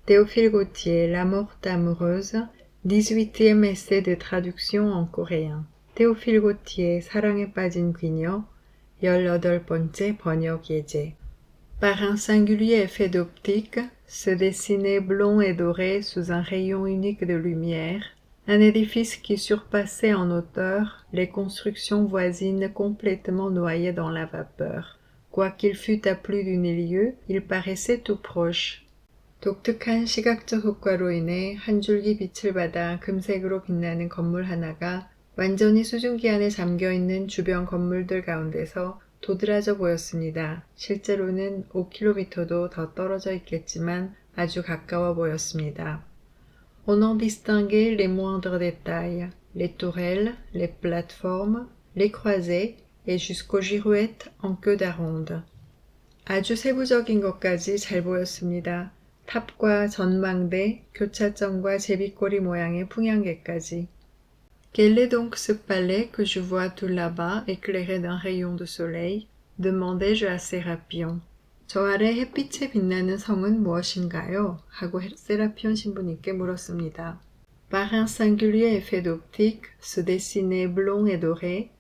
Théophile Gautier, La morte amoureuse, 18e essai de traduction en coréen. Théophile Gautier, 사랑에 빠진 귀녀, 18번째 번역 예제. Par un singulier effet d'optique, se dessinait blond et doré sous un rayon unique de lumière, un édifice qui surpassait en hauteur les constructions voisines complètement noyées dans la vapeur. Quoiqu'il fût à plus d'une lieue, il paraissait tout proche. 독특한 시각적 효과로 인해 한 줄기 빛을 받아 금색으로 빛나는 건물 하나가 완전히 수증기 안에 잠겨있는 주변 건물들 가운데서 도드라져 보였습니다. 실제로는 5km도 더 떨어져 있겠지만 아주 가까워 보였습니다. On en distinguait les moindres détails, les tourelles, les plateformes, les croisées et jusqu'aux girouettes en queue d'aronde. 아주 세부적인 것까지 잘 보였습니다. 탑과 전망대, 교차점과 제비꼬리 모양의 풍향계까지. Quel est donc ce palais que je vois tout là-bas éclairé d'un rayon de soleil? demandai-je à Sérapion. 저 아래 햇빛에 빛나는 성은 무엇인가요? 하고 세라피온 신부님께 물었습니다. Par un singulier effet d'optique, se dessinait blond et doré,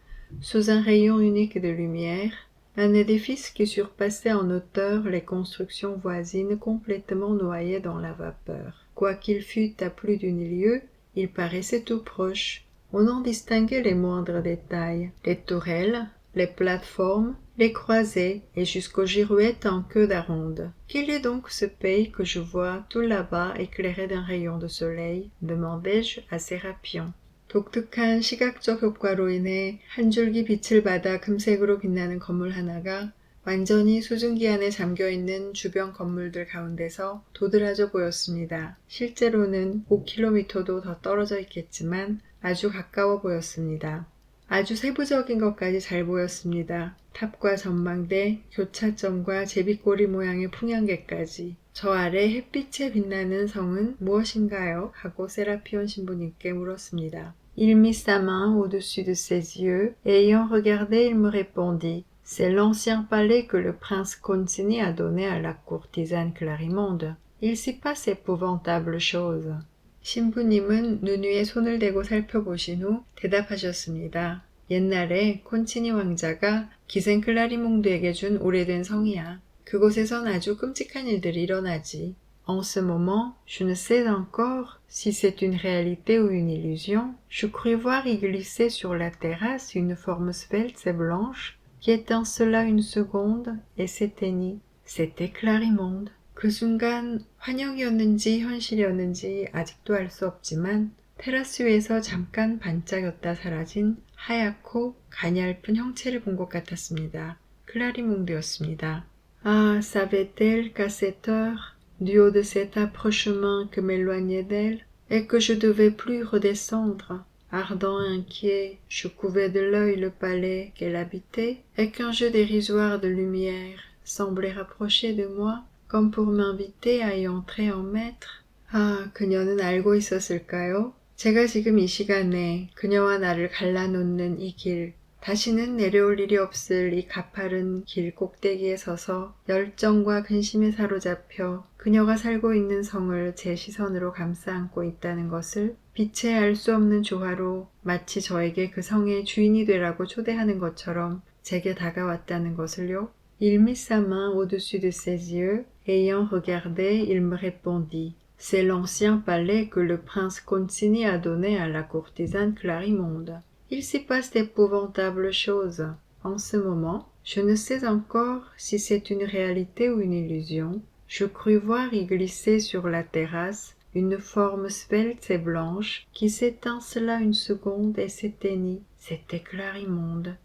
sous un rayon unique de lumière, un édifice qui surpassait en hauteur les constructions voisines complètement noyées dans la vapeur. Quoiqu'il fût à plus d'une lieue, il paraissait tout proche. On en distinguait les moindres détails, les tourelles, les plateformes, les croisées et jusqu'aux girouettes en queue d'aronde. Quel est donc ce pays que je vois tout là-bas éclairé d'un rayon de soleil? demandai-je à Sérapion. 독특한 시각적 효과로 인해 한 줄기 빛을 받아 금색으로 빛나는 건물 하나가 완전히 수증기 안에 잠겨있는 주변 건물들 가운데서 도드라져 보였습니다. 실제로는 5km도 더 떨어져 있겠지만 아주 가까워 보였습니다. 아주 세부적인 것까지 잘 보였습니다. 탑과 전망대, 교차점과 제비꼬리 모양의 풍향계까지. 저 아래 햇빛에 빛나는 성은 무엇인가요? 하고 세라피온 신부님께 물었습니다. Il mit sa main au-dessus de ses yeux, et ayant regardé, il me répondit. C'est l'ancien palais que le prince Concini a donné à la courtisane Clarimonde. Il s'y passe épouvantable chose. 신부님은 눈 위에 손을 대고 살펴보신 후 대답하셨습니다. 옛날에 콘치니 왕자가 기생 클라리몽드에게 준 오래된 성이야. 그곳에선 아주 끔찍한 일들이 일어나지. En ce moment, je ne sais encore si c'est une réalité ou une illusion. Je crus voir y glisser sur la terrasse une forme svelte et blanche qui étincela une seconde et s'éteignit. C'était Clarimonde. 그 순간 환영이었는지 현실이었는지 아직도 알 수 없지만 테라스 위에서 잠깐 반짝였다 사라진 하얗고 가냘픈 형체를 본 것 같았습니다. 클라리몽드였습니다. Ah, savait-elle qu'à cette heure, du haut de cet âpre chemin que m'éloignait d'elle, et que je devais plus redescendre, ardent et inquiet, je couvais de l'œil le palais qu'elle habitait, et qu'un jeu dérisoire de lumière semblait rapprocher de moi, comme pour m'inviter à y entrer en maître. 아, 그녀는 알고 있었을까요? 제가 지금 이 시간에 그녀와 나를 갈라놓는 이 길, 다시는 내려올 일이 없을 이 가파른 길 꼭대기에 서서 열정과 근심에 사로잡혀 그녀가 살고 있는 성을 제 시선으로 감싸 안고 있다는 것을 빛의 알 수 없는 조화로 마치 저에게 그 성의 주인이 되라고 초대하는 것처럼 제게 다가왔다는 것을요. Il mit sa main au-dessus de ses yeux, et ayant regardé, il me répondit. C'est l'ancien palais que le prince Concini a donné à la courtisane Clarimonde. Il s'y passe d'épouvantables choses. En ce moment, je ne sais encore si c'est une réalité ou une illusion. Je crus voir y glisser sur la terrasse une forme svelte et blanche qui s'étincela une seconde et s'éteignit. C'était Clarimonde.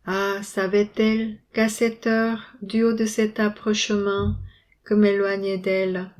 Ah, savait-elle qu'à cette heure, du haut de cet âpre chemin que m'éloignait d'elle,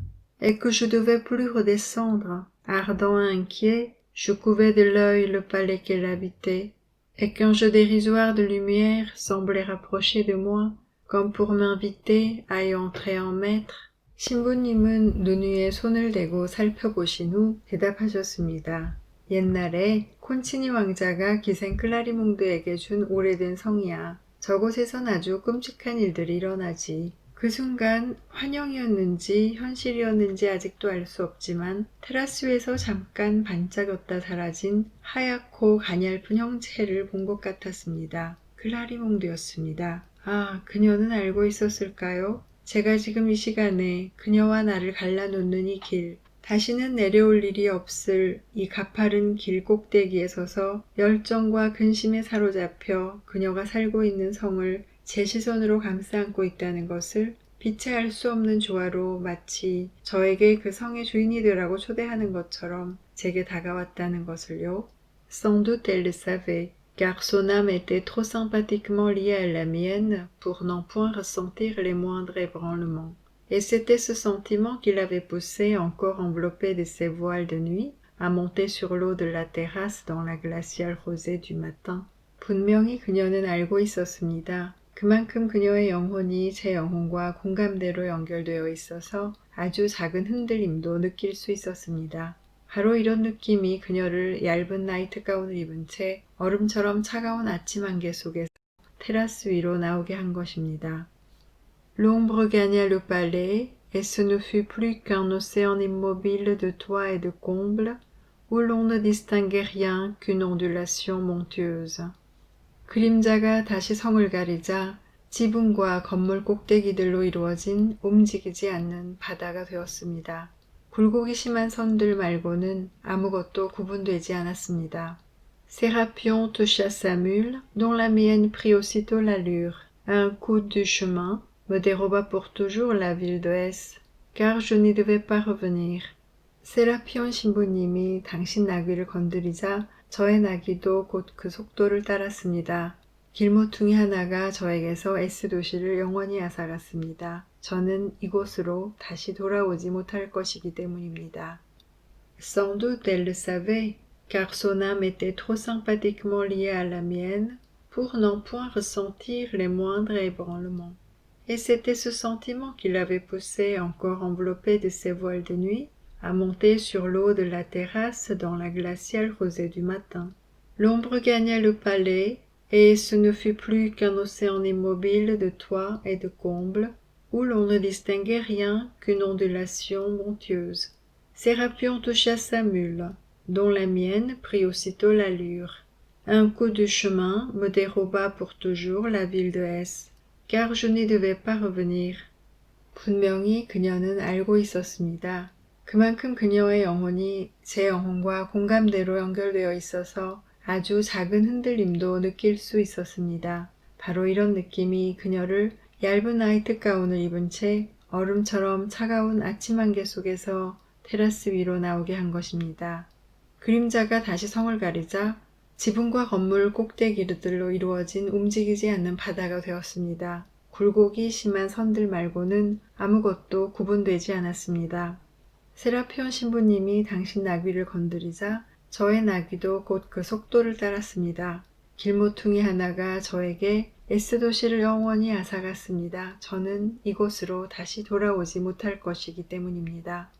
et que je devais plus redescendre, ardent et inquiet, je couvais de l'œil le palais qu'elle habitait, et qu'un jeu dérisoire de lumière semblait rapprocher de moi, comme pour m'inviter à y entrer en maître. 신부님은 눈 위에 손을 대고 살펴보신 후 대답하셨습니다. 옛날에 콘치니 왕자가 기생 클라리몽드에게 준 오래된 성이야. 저곳에선 아주 끔찍한 일들이 일어나지. 그 순간 환영이었는지 현실이었는지 아직도 알 수 없지만 테라스 위에서 잠깐 반짝였다 사라진 하얗고 가냘픈 형체를 본 것 같았습니다. 클라리몽드였습니다. 아, 그녀는 알고 있었을까요? 제가 지금 이 시간에 그녀와 나를 갈라놓는 이 길, 다시는 내려올 일이 없을 이 가파른 길 꼭대기에 서서 열정과 근심에 사로잡혀 그녀가 살고 있는 성을 제 시선으로 감싸 안고 있다는 것을 빛의 알 수 없는 조화로 마치 저에게 그 성의 주인이 되라고 초대하는 것처럼 제게 다가왔다는 것을요. Sans doute elle le savait, car son âme était trop sympathiquement liée à la mienne pour n'en point ressentir les moindres ébranlements. Et c'était ce sentiment qui l'avait poussé, encore enveloppé de ses voiles de nuit, à monter sur l'eau de la terrasse dans la glaciale rosée du matin. 분명히 그녀는 알고 있었습니다. 그만큼 그녀의 영혼이 제 영혼과 공감대로 연결되어 있어서 아주 작은 흔들림도 느낄 수 있었습니다. 바로 이런 느낌이 그녀를 얇은 나이트 가운을 입은 채 얼음처럼 차가운 아침 안개 속에서 테라스 위로 나오게 한 것입니다. L'ombre gagna le palais, et ce ne fut plus qu'un océan immobile de toits et de combles, où l'on ne distinguait rien qu'une ondulation montueuse. 그림자가 다시 성을 가리자 지붕과 건물 꼭대기들로 이루어진 움직이지 않는 바다가 되었습니다. 굴곡이 심한 선들 말고는 아무것도 구분되지 않았습니다. Sérapion toucha sa mule, dont la mienne prit aussitôt l'allure. Un coup du chemin me déroba pour toujours la ville de S, car je n'y devais pas revenir. 세라피온 신부님이 당신 나귀를 건드리자 저의 나귀도 곧 그 속도를 따랐습니다. 길모퉁이 하나가 저에게서 S 도시를 영원히 앗아갔습니다. 저는 이곳으로 다시 돌아오지 못할 것이기 때문입니다. Sans doute elle le savait, car son âme était trop sympathiquement liée à la mienne pour n'en point ressentir les moindres ébranlements. Et c'était ce sentiment qui l'avait poussé, encore enveloppé de ses voiles de nuit, à monter sur l'eau de la terrasse dans la glaciale rosée du matin. L'ombre gagna le palais, et ce ne fut plus qu'un océan immobile de toits et de combles, où l'on ne distinguait rien qu'une ondulation montueuse. Sérapion toucha sa mule, dont la mienne prit aussitôt l'allure. Un coup de chemin me déroba pour toujours la ville de S, car je n'y devais pas revenir. 분명히 그녀는 알고 있었습니다. 그만큼 그녀의 영혼이 제 영혼과 공감대로 연결되어 있어서 아주 작은 흔들림도 느낄 수 있었습니다. 바로 이런 느낌이 그녀를 얇은 나이트 가운을 입은 채 얼음처럼 차가운 아침 안개 속에서 테라스 위로 나오게 한 것입니다. 그림자가 다시 성을 가리자 지붕과 건물 꼭대기들로 이루어진 움직이지 않는 바다가 되었습니다. 굴곡이 심한 선들 말고는 아무것도 구분되지 않았습니다. 세라피온 신부님이 당신 나귀를 건드리자 저의 나귀도 곧 그 속도를 따랐습니다. 길모퉁이 하나가 저에게 S도시를 영원히 앗아갔습니다. 저는 이곳으로 다시 돌아오지 못할 것이기 때문입니다.